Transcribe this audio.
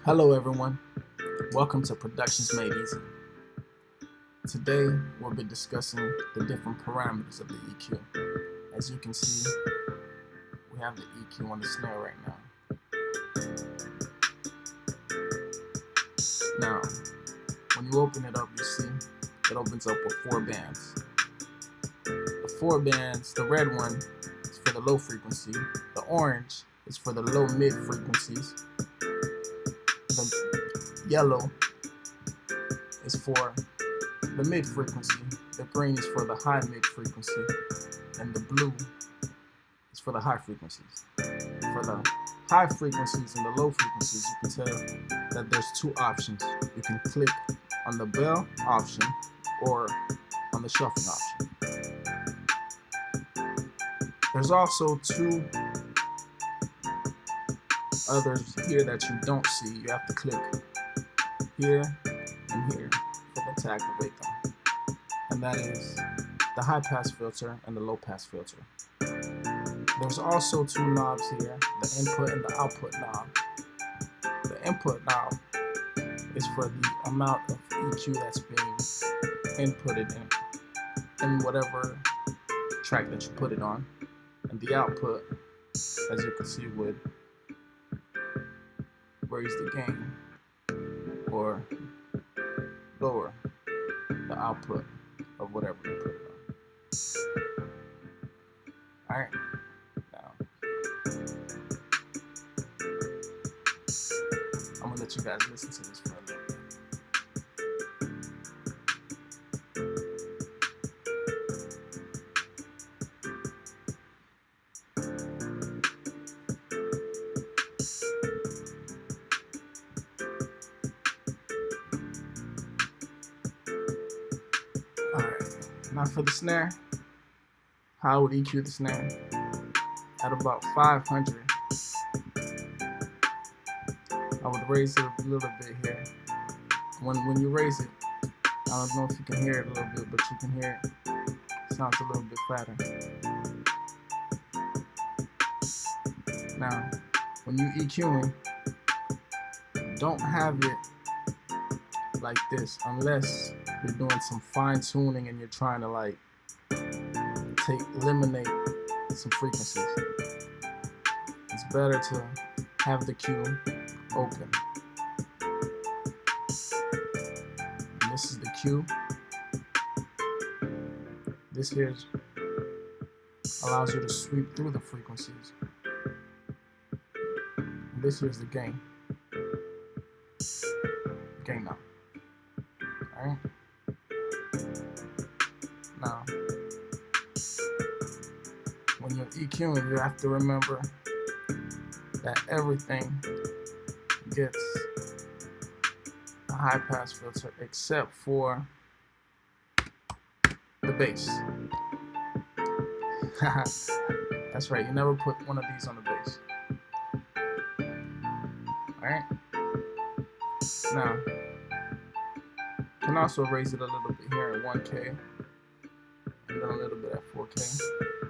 Hello everyone, welcome to Productions Made Easy. Today we'll be discussing the different parameters of the EQ. As you can see, we have the EQ on the snare right now. Now, when you open it up, you see it opens up with 4 bands. The 4 bands, the red one is for the low frequency, the orange is for the low mid frequencies, the yellow is for the mid frequency, the green is for the high mid frequency, and the blue is for the high frequencies. For the high frequencies and the low frequencies, you can tell that there's 2 options. You can click on the bell option or on the shuffling option. There's also 2 others here that you don't see. You have to click here and here to activate them, and that is the high pass filter and the low pass filter. There's also 2 knobs here, the input and the output knob. The input knob is for the amount of EQ that's being inputted in whatever track that you put it on, and the output, as you can see, would raise the gain or lower the output of whatever you put it on. Alright, now I'm gonna let you guys listen to this for a little bit. Alright, now for the snare, how I would EQ the snare at about 500. I would raise it a little bit here. When you raise it, I don't know if you can hear it a little bit, but you can hear it sounds a little bit fatter. Now, when you EQing, don't have it like this unless you're doing some fine tuning and you're trying to like eliminate some frequencies. It's better to have the Q open. And this is the Q. This here allows you to sweep through the frequencies. And this here's the gain. Gain knob. Alright? Now, when you're EQing, you have to remember that everything gets a high pass filter except for the bass. That's right, you never put one of these on the bass. Alright? Now, you can also raise it a little bit here at 1K and then a little bit at 4K.